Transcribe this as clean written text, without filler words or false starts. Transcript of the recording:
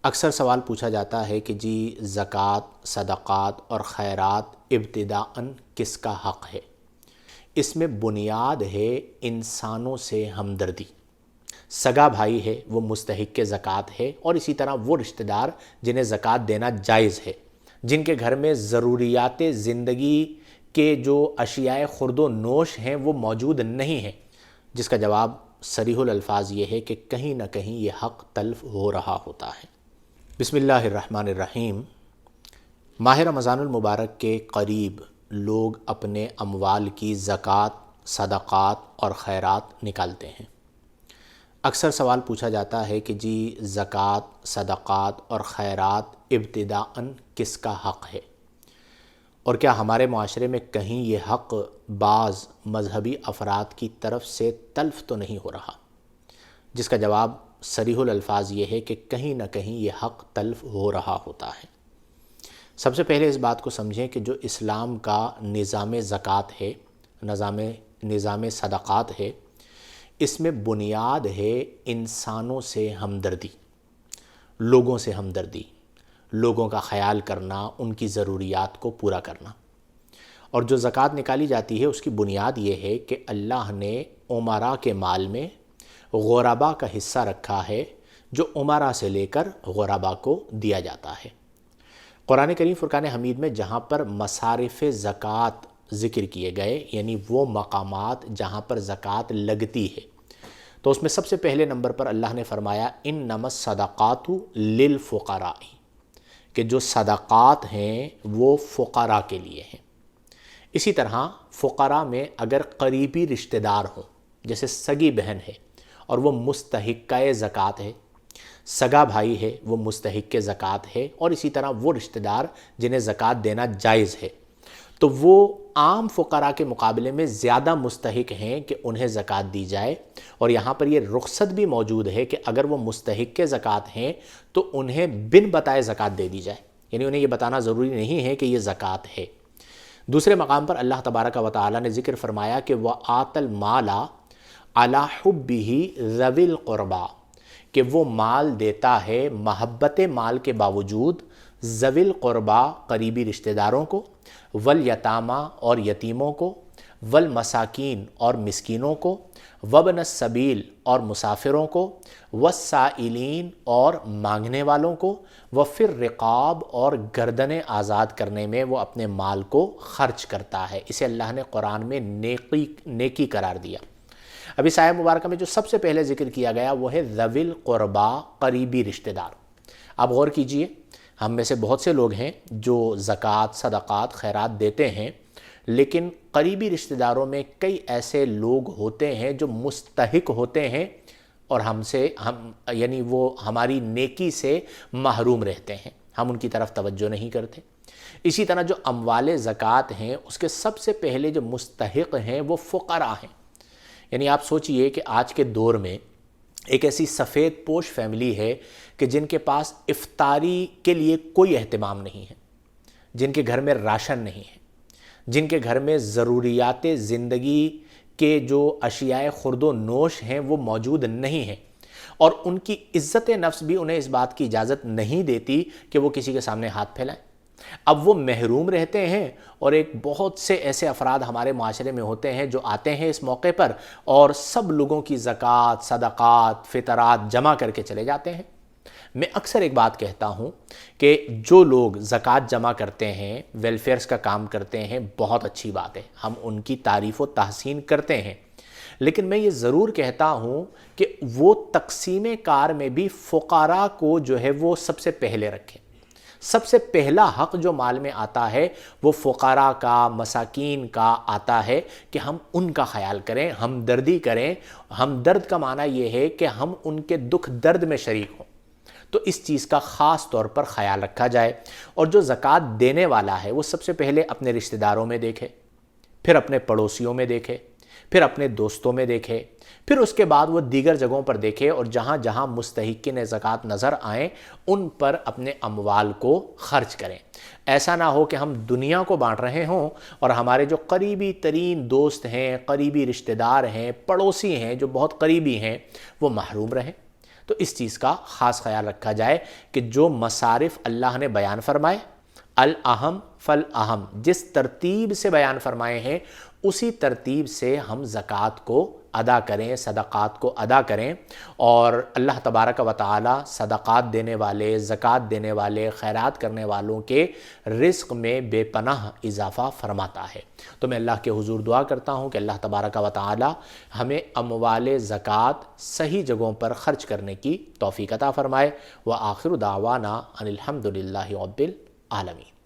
اکثر سوال پوچھا جاتا ہے کہ جی زکوٰۃ، صدقات اور خیرات ابتداءً کس کا حق ہے؟ اس میں بنیاد ہے انسانوں سے ہمدردی۔ سگا بھائی ہے وہ مستحق زکوٰۃ ہے، اور اسی طرح وہ رشتہ دار جنہیں زکوٰۃ دینا جائز ہے، جن کے گھر میں ضروریات زندگی کے جو اشیاء خورد و نوش ہیں وہ موجود نہیں ہیں، جس کا جواب صریح الالفاظ یہ ہے کہ کہیں نہ کہیں یہ حق تلف ہو رہا ہوتا ہے۔ بسم اللہ الرحمن الرحیم۔ ماہ رمضان المبارک کے قریب لوگ اپنے اموال کی زکوٰۃ، صدقات اور خیرات نکالتے ہیں۔ اکثر سوال پوچھا جاتا ہے کہ جی زکوٰۃ، صدقات اور خیرات ابتداءً کس کا حق ہے، اور کیا ہمارے معاشرے میں کہیں یہ حق بعض مذہبی افراد کی طرف سے تلف تو نہیں ہو رہا؟ جس کا جواب صریح الالفاظ یہ ہے کہ کہیں نہ کہیں یہ حق تلف ہو رہا ہوتا ہے۔ سب سے پہلے اس بات کو سمجھیں کہ جو اسلام کا نظام زکوٰۃ ہے، نظام صدقات ہے، اس میں بنیاد ہے انسانوں سے ہمدردی، لوگوں سے ہمدردی، لوگوں کا خیال کرنا، ان کی ضروریات کو پورا کرنا۔ اور جو زکوٰۃ نکالی جاتی ہے اس کی بنیاد یہ ہے کہ اللہ نے امراء کے مال میں غرباء کا حصہ رکھا ہے، جو امراء سے لے کر غرباء کو دیا جاتا ہے۔ قرآن کریم فرقان حمید میں جہاں پر مصارف زکوٰۃ ذکر کیے گئے، یعنی وہ مقامات جہاں پر زکوٰۃ لگتی ہے، تو اس میں سب سے پہلے نمبر پر اللہ نے فرمایا انما الصدقات للفقراء، کہ جو صدقات ہیں وہ فقراء کے لیے ہیں۔ اسی طرح فقراء میں اگر قریبی رشتہ دار ہوں، جیسے سگی بہن ہے اور وہ مستحقہ زکوٰۃ ہے، سگا بھائی ہے وہ مستحق زکوٰۃ ہے، اور اسی طرح وہ رشتہ دار جنہیں زکوٰۃ دینا جائز ہے، تو وہ عام فقراء کے مقابلے میں زیادہ مستحق ہیں کہ انہیں زکوٰۃ دی جائے۔ اور یہاں پر یہ رخصت بھی موجود ہے کہ اگر وہ مستحق زکوٰۃ ہیں تو انہیں بن بتائے زکوٰۃ دے دی جائے، یعنی انہیں یہ بتانا ضروری نہیں ہے کہ یہ زکوٰۃ ہے۔ دوسرے مقام پر اللہ تبارک و تعالیٰ نے ذکر فرمایا کہ وَآتَ الْمَالَ عَلَى حُبِّهِ ذَوِي الْقُرْبَى، کہ وہ مال دیتا ہے محبت مال کے باوجود ذوی القربا قریبی رشتہ داروں کو، والیتامی اور یتیموں کو، والمساکین اور مسکینوں کو، وابن السبیل اور مسافروں کو، والسائلین اور مانگنے والوں کو، وفی الرقاب اور گردنیں آزاد کرنے میں وہ اپنے مال کو خرچ کرتا ہے۔ اسے اللہ نے قرآن میں نیکی قرار دیا۔ اب اس آیت مبارکہ میں جو سب سے پہلے ذکر کیا گیا وہ ہے ذوی القربا، قریبی رشتہ دار۔ آپ غور کیجئے، ہم میں سے بہت سے لوگ ہیں جو زکوٰۃ، صدقات، خیرات دیتے ہیں، لیکن قریبی رشتہ داروں میں کئی ایسے لوگ ہوتے ہیں جو مستحق ہوتے ہیں اور یعنی وہ ہماری نیکی سے محروم رہتے ہیں، ہم ان کی طرف توجہ نہیں کرتے۔ اسی طرح جو اموال زکوٰۃ ہیں اس کے سب سے پہلے جو مستحق ہیں وہ فقراء ہیں۔ یعنی آپ سوچئے کہ آج کے دور میں ایک ایسی سفید پوش فیملی ہے کہ جن کے پاس افطاری کے لیے کوئی اہتمام نہیں ہے، جن کے گھر میں راشن نہیں ہے، جن کے گھر میں ضروریات زندگی کے جو اشیاء خورد و نوش ہیں وہ موجود نہیں ہیں، اور ان کی عزت نفس بھی انہیں اس بات کی اجازت نہیں دیتی کہ وہ کسی کے سامنے ہاتھ پھیلائیں۔ اب وہ محروم رہتے ہیں، اور ایک بہت سے ایسے افراد ہمارے معاشرے میں ہوتے ہیں جو آتے ہیں اس موقع پر اور سب لوگوں کی زکوٰۃ، صدقات، فطرات جمع کر کے چلے جاتے ہیں۔ میں اکثر ایک بات کہتا ہوں کہ جو لوگ زکوٰۃ جمع کرتے ہیں، ویلفیئرز کا کام کرتے ہیں، بہت اچھی بات ہے، ہم ان کی تعریف و تحسین کرتے ہیں، لیکن میں یہ ضرور کہتا ہوں کہ وہ تقسیم کار میں بھی فقراء کو جو ہے وہ سب سے پہلے رکھیں۔ سب سے پہلا حق جو مال میں آتا ہے وہ فقراء کا، مساکین کا آتا ہے کہ ہم ان کا خیال کریں، ہمدردی کریں۔ ہمدرد کا معنی یہ ہے کہ ہم ان کے دکھ درد میں شریک ہوں، تو اس چیز کا خاص طور پر خیال رکھا جائے۔ اور جو زکوٰۃ دینے والا ہے وہ سب سے پہلے اپنے رشتہ داروں میں دیکھے، پھر اپنے پڑوسیوں میں دیکھے، پھر اپنے دوستوں میں دیکھے، پھر اس کے بعد وہ دیگر جگہوں پر دیکھے، اور جہاں جہاں مستحقین زکوٰۃ نظر آئیں ان پر اپنے اموال کو خرچ کریں۔ ایسا نہ ہو کہ ہم دنیا کو بانٹ رہے ہوں اور ہمارے جو قریبی ترین دوست ہیں، قریبی رشتہ دار ہیں، پڑوسی ہیں جو بہت قریبی ہیں، وہ محروم رہیں۔ تو اس چیز کا خاص خیال رکھا جائے کہ جو مصارف اللہ نے بیان فرمائے، الاہم فالاہم، جس ترتیب سے بیان فرمائے ہیں اسی ترتیب سے ہم زکوٰۃ کو ادا کریں، صدقات کو ادا کریں، اور اللہ تبارک و تعالی صدقات دینے والے، زکوٰۃ دینے والے، خیرات کرنے والوں کے رزق میں بے پناہ اضافہ فرماتا ہے۔ تو میں اللہ کے حضور دعا کرتا ہوں کہ اللہ تبارک و تعالی ہمیں اموال زکوٰۃ صحیح جگہوں پر خرچ کرنے کی توفیق عطا فرمائے۔ وآخر دعوانا ان الحمد للہ رب العالمین۔